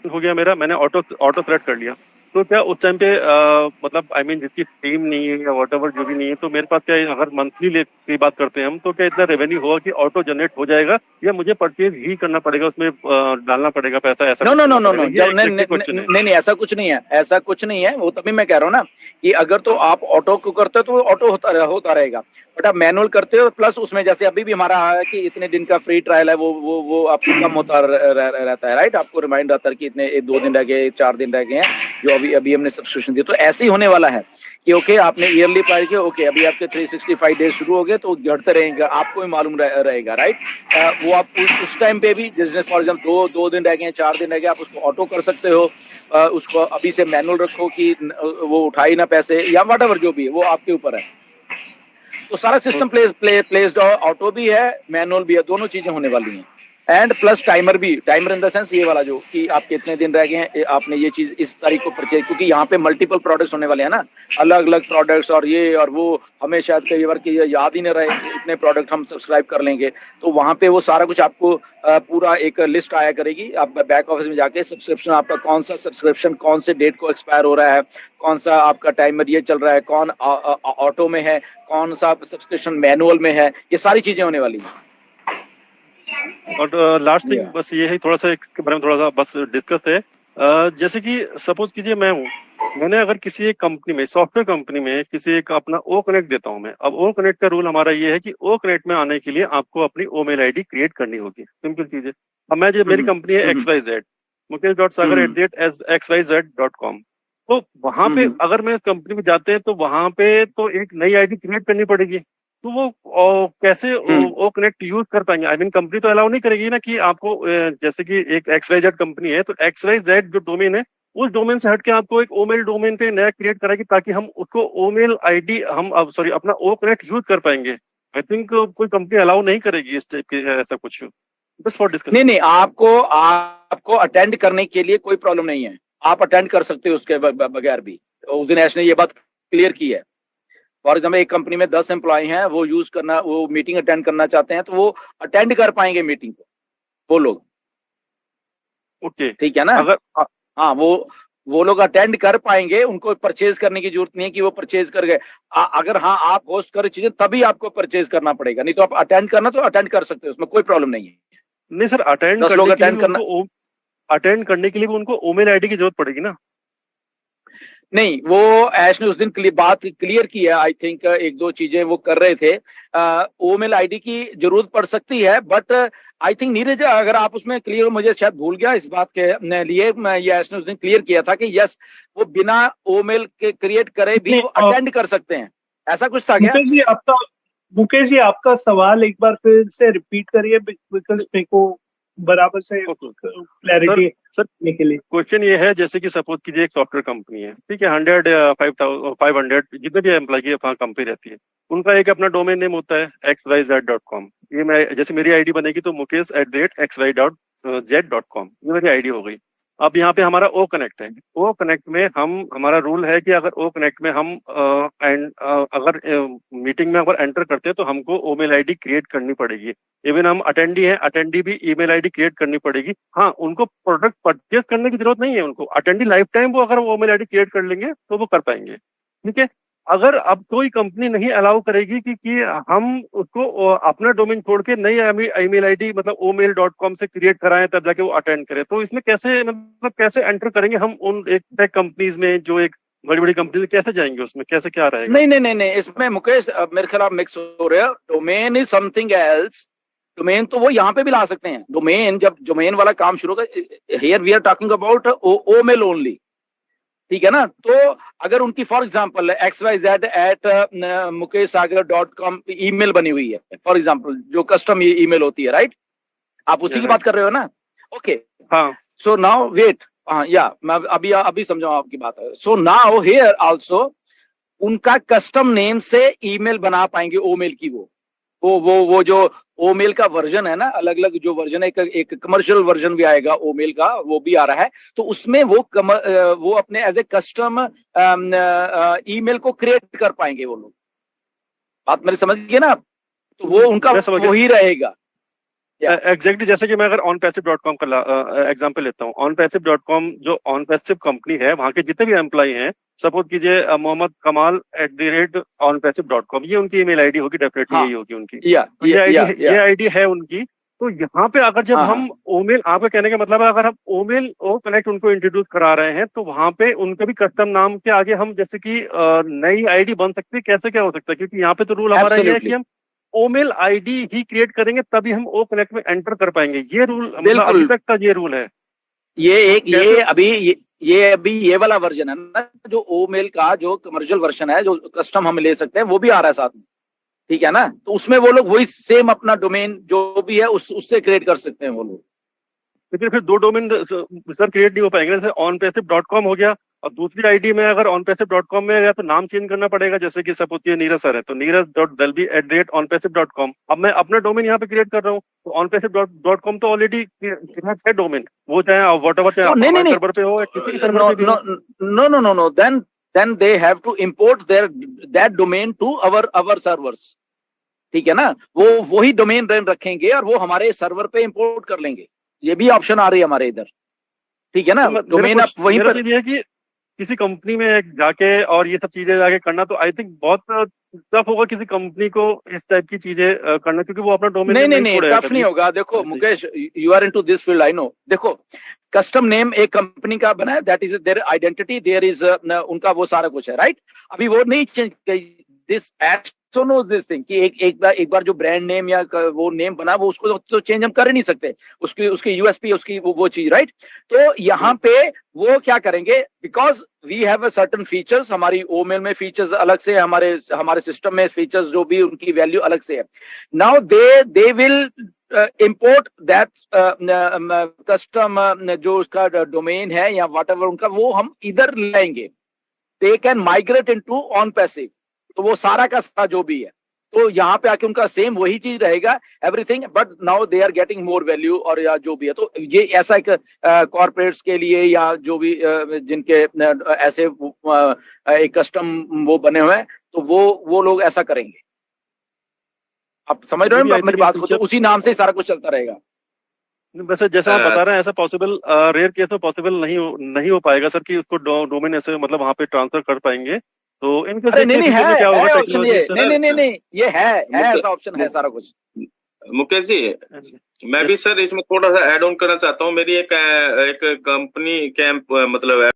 हो गया मेरा, मैंने ऑटो ऑटो सेलेक्ट कर लिया, तो क्या उस टाइम पे मतलब आई मीन जिसकी टीम नहीं है या वॉट एवर जो भी नहीं है, तो मेरे पास क्या है, अगर मंथली की बात करते हैं हम, तो क्या इतना रेवेन्यू होगा कि ऑटो जनरेट हो जाएगा, या मुझे परचेज ही करना पड़ेगा, उसमें डालना पड़ेगा पैसा, ऐसा नो कुछ नो नो करना नो नो, पड़ेगा? ये जब नहीं एग्जैक्टली नहीं क्वेश्चन है। नहीं नहीं, ऐसा कुछ नहीं है, ऐसा कुछ नहीं है। वो तभी मैं कह रहा हूँ ना कि अगर तो आप ऑटो को करते हो तो ऑटो होता रहेगा। बट आप मैनुअल करते हो, प्लस उसमें जैसे अभी भी हमारा है कि इतने दिन का फ्री ट्रायल है, वो आपको कम होता रहता है, राइट? आपको रिमाइंड रहता है कि इतने 2 दिन रह गए, 4 दिन रह गए हैं, जो अभी अभी हमने सब्सक्रिप्शन दी। तो ऐसे ही होने वाला है कि ओके आपने ईयरली प्राइस किया, ओके अभी आपके 365 डेज शुरू हो गए, तो घटते रहेंगे, आपको भी मालूम रहेगा, राइट? वो आप उस टाइम पे भी, जैसे फॉर एग्जाम्पल 2 दिन रह गए, 4 दिन रह गए, आप उसको ऑटो कर सकते हो। उसको अभी से मैनुअल रखो कि वो उठाई ना पैसे, या वट एवर जो भी है, वो आपके ऊपर है। तो सारा सिस्टम प्लेस्ड, ऑटो भी है, मैनुअल भी है, दोनों चीजें होने वाली हैं। एंड प्लस टाइमर भी, टाइमर इन द सेंस ये वाला जो कि आपके इतने दिन रह गए हैं, आपने ये चीज इस तारीख को परचेज, क्योंकि यहाँ पे मल्टीपल प्रोडक्ट्स होने वाले हैं ना, अलग अलग प्रोडक्ट्स, और ये और वो, हमें शायद कई बार कि ये याद ही नहीं रहे इतने प्रोडक्ट हम सब्सक्राइब कर लेंगे। तो वहां पे वो सारा कुछ आपको पूरा एक लिस्ट आया करेगी, आप बैक ऑफिस में जाके सब्सक्रिप्शन, आपका कौन सा सब्सक्रिप्शन कौन से डेट को एक्सपायर हो रहा है, कौन सा आपका टाइमर ये चल रहा है, कौन ऑटो में है, कौन सा सब्सक्रिप्शन मैनुअल में है, ये सारी चीजें होने वाली हैं। और लास्ट थिंग या बस ये है, थोड़ा सा इसके बारे में थोड़ा सा बस डिस्कस है। जैसे कि सपोज कीजिए मैं हूँ, मैंने अगर किसी एक कंपनी में, सॉफ्टवेयर कंपनी में, किसी एक अपना ओ कनेक्ट देता हूँ मैं। अब ओ कनेक्ट का रूल हमारा ये है कि ओ कनेक्ट में आने के लिए आपको अपनी ओ मेल आईडी क्रिएट करनी होगी, सिंपल चीज है। अब मैं, जो मेरी हम्म कंपनी है hmm XYZ, Mukesh dot Sagar at hmm the rate XYZ.com, तो वहां पे हम्म अगर मैं कंपनी में जाते हैं, तो वहां पे तो एक नई आईडी क्रिएट करनी पड़ेगी। तो वो कैसे हम्म वो कनेक्ट यूज कर पाएंगे? आई मीन कंपनी तो अलाउ नहीं करेगी ना कि आपको जैसे कि एक XYZ कंपनी है, तो XYZ जो डोमेन है, उस डोमेन से हट के आपको एक ओमेल डोमेन पे नया क्रिएट कराएगी, ताकि हम उसको ओमेल आईडी, हम अब सॉरी अपना ओ कनेक्ट यूज कर पाएंगे। आई थिंक कोई कंपनी अलाउ नहीं करेगी इस टाइप के ऐसा कुछ, जस्ट फॉर नहीं डिस्कशन। नहीं, आपको अटेंड करने के लिए कोई प्रॉब्लम नहीं है। आप अटेंड कर सकते हो उसके बगैर भी। उस दिन ऐश ने ये बात क्लियर की है। फॉर एग्जाम्पल एक कंपनी में 10 एम्प्लॉय हैं, वो यूज करना, वो मीटिंग अटेंड करना चाहते हैं, तो वो अटेंड कर पाएंगे मीटिंग को, वो लोग। ओके। ठीक है ना? अगर हाँ, वो लोग अटेंड कर पाएंगे, उनको परचेज करने की जरूरत नहीं है कि वो परचेज कर गए। अगर हाँ आप होस्ट कर चीजें, तभी आपको परचेज करना पड़ेगा, नहीं तो आप अटेंड करना तो अटेंड कर सकते हो, उसमें कोई प्रॉब्लम नहीं है। नहीं सर, अटेंड 10 लोग करने के लिए अटेंड भी करना, उनको अटेंड करने के लिए भी उनको ओमेल आईडी की जरूरत पड़ेगी ना? नहीं वो ऐश ने उस दिन बात क्लियर की है। आई थिंक एक दो चीजें वो कर रहे थे। ओमेल आईडी की जरूरत पड़ सकती है, बट आई थिंक नीरज, अगर आप उसमें क्लियर हो, मुझे शायद भूल गया इस बात के लिए, ये ऐश ने उस दिन क्लियर किया था कि यस, वो बिना ओमेल के क्रिएट करे भी नहीं, वो अटेंड कर सकते हैं। ऐसा कुछ था क्या? मुकेश जी आपका मुकेश जी आपका सवाल एक बार फिर से रिपीट करिए, बिकॉज मेरे को बराबर से ओके सर। क्लैरिटी सर देने के लिए। क्वेश्चन ये है, जैसे कि सपोज कीजिए एक सॉफ्टवेयर कंपनी है, ठीक है, 100 500 जितने भी एम्प्लॉय की कंपनी रहती है, उनका एक अपना डोमेन नेम होता है XYZ.com। ये मैं, जैसे मेरी आईडी बनेगी तो mukesh@xy.z.com, ये मेरी आईडी हो गई। अब यहाँ पे हमारा ओ कनेक्ट है। ओ कनेक्ट में हम, हमारा रूल है कि अगर ओ कनेक्ट में हम अगर मीटिंग में अगर एंटर करते हैं, तो हमको ओमेल आईडी क्रिएट करनी पड़ेगी। इवन हम अटेंडी हैं, अटेंडी भी ईमेल आईडी क्रिएट करनी पड़ेगी। हाँ, उनको प्रोडक्ट परचेज करने की जरूरत नहीं है, उनको अटेंडी लाइफ टाइम वो अगर वो ईमेल आईडी क्रिएट कर लेंगे तो वो कर पाएंगे, ठीक है। अगर अब कोई कंपनी नहीं अलाउ करेगी कि हम उसको अपना डोमेन छोड़ के नई ईमेल आईडी, मतलब omail.com से क्रिएट कराएं, तब जाके वो अटेंड करें, तो इसमें कैसे, मतलब कैसे एंटर करेंगे हम उन एक टेक कंपनीज में, जो एक बड़ी बड़ी कंपनी, कैसे जाएंगे उसमें, कैसे क्या रहेगा? नहीं नहीं नहीं नहीं, इसमें मुकेश मेरे खिलाफ मिक्स हो रहे हो। Domain is something else. Domain तो वो यहाँ पे भी ला सकते हैं। डोमेन, जब डोमेन वाला काम शुरू होगा, here we are talking about O mail only. ठीक है ना? तो अगर उनकी फॉर एग्जाम्पल XYZ@mukeshsagar.com ईमेल बनी हुई है, फॉर एग्जाम्पल जो कस्टम ईमेल होती है, राइट? आप उसी की बात कर रहे हो ना? ओके। हाँ। सो नाउ वेट, हाँ या मैं अभी अभी समझाऊं आपकी बात। सो नाउ हियर आल्सो उनका कस्टम नेम से ईमेल बना पाएंगे ओमेल की। वो जो ओमेल का वर्जन है ना, अलग अलग जो वर्जन है, एक कमर्शियल वर्जन भी आएगा ओमेल का, वो भी आ रहा है। तो उसमें वो अपने एज ए कस्टम ईमेल को क्रिएट कर पाएंगे वो लोग। बात मेरी समझ गए ना आप? तो वो उनका मैं समझ गया। वही रहेगा। एग्जैक्टली जैसे कि मैं अगर onpassive.com का एग्जांपल लेता हूँ, onpassive.com जो onpassive कंपनी है, वहाँ के जितने भी एम्प्लॉय हैं, सपोज कीजिए मोहम्मद कमाल @onpassive.com, ये उनकी ईमेल आईडी होगी, डेफिनेटली हाँ यही होगी उनकी। या तो ये या आईडी है उनकी। तो यहाँ पे अगर जब हाँ हम ओमेल, आपका कहने का मतलब है अगर हम ओमेल ओ कनेक्ट उनको इंट्रोड्यूस करा रहे हैं, तो वहां पे उनके भी कस्टम नाम के आगे हम जैसे कि नई आईडी बन सकती है, कैसे क्या हो सकता है? क्योंकि यहाँ पे तो रूल हमारा ये है कि एब्सोल्युटली हम ओमेल आईडी ही क्रिएट करेंगे तभी हम ओ कनेक्ट में एंटर कर पाएंगे। ये रूल मतलब अभी बिल्कुल। तक का ये रूल है। ये कैसे? अभी ये वाला वर्जन है ना, जो ओ मेल का जो कमर्शियल वर्जन है, जो कस्टम हम ले सकते हैं, वो भी आ रहा है साथ में, ठीक है ना। तो उसमें वो लोग वही सेम अपना डोमेन जो भी है उससे क्रिएट कर सकते हैं वो लोग। लेकिन फिर दो डोमेन सर क्रिएट नहीं हो पाएंगे। जैसे onpassive.com हो गया, और दूसरी आईडी में अगर onpassive.com में या तो नाम चेंज करना पड़ेगा, जैसे कि सपोज ये नीरज सर है तो neeraj.dalvi@onpassive.com। अब मैं अपना डोमेन यहाँ पे क्रिएट कर रहा हूँ, तो onpassive.com तो ऑलरेडी है डोमेन, वो चाहे व्हाटएवर, चाहे नहीं नहीं हमारे नहीं, सर्वर पे हो या किसी भी सर्वर नो पे भी नो हो। No no no no, then they have to import that domain to our servers, ठीक है ना। वो वही डोमेन नेम रखेंगे और वो हमारे सर्वर पे इंपोर्ट कर लेंगे। ये भी ऑप्शन आ रही है हमारे इधर, ठीक है ना। तो डोमेन आप वहीं मेरा पर, चीज ये है कि किसी कंपनी में जाके और ये सब चीजें जाके करना, तो आई थिंक बहुत टफ होगा किसी कंपनी को इस टाइप की चीजें करना, क्योंकि वो अपना डोमेन नहीं नेम नहीं नहीं नहीं, छोड़ेगा टफ नहीं कभी। होगा। देखो Mukesh, you are into this field, I know. देखो, कस्टम नेम एक कंपनी का बना है, that is their identity, there is उनका वो सारा कुछ है, राइट। अभी वो नहीं change, this act know this thing कि एक बार जो ब्रांड नेम या वो नेम बना, वो उसको तो चेंज हम कर ही नहीं सकते, उसकी यूएसपी, उसकी वो चीज, राइट। तो यहाँ पे वो क्या करेंगे, because we have a certain features, हमारी ओमेल में फीचर्स अलग से, हमारे सिस्टम में फीचर्स जो भी उनकी वैल्यू अलग से है। Now they will import that custom जो उसका डोमेन है या व्हाटएवर उनका, वो हम इधर लाएंगे। They can migrate into onpassive, तो वो सारा का सारा जो भी है, तो यहाँ पे आके उनका सेम वही चीज रहेगा, everything, but now they are getting more value, और या जो भी है। तो ये ऐसा एक कॉर्पोरेट्स के लिए या जो भी जिनके ऐसे एक कस्टम वो बने हुए हैं, तो वो लोग ऐसा करेंगे। आप समझ रहे हो मेरी बात को? तो उसी नाम से सारा कुछ चलता रहेगा। वैसे जैसा आप बता रहे हैं, ऐसा पॉसिबल रेयर केस में पॉसिबल नहीं हो पाएगा सर कि उसको डोमेन ऐसे मतलब वहां पे ट्रांसफर कर पाएंगे। तो इनके अरे नहीं नहीं, फ्यूचर में क्या होगा है ऑप्शन टेक्नोलॉजी ये, से? नहीं, ये है ऐसा ऑप्शन है सारा कुछ। मुकेश जी, मैं भी सर इसमें थोड़ा सा ऐड ऑन करना चाहता हूँ। मेरी एक कंपनी कैंप मतलब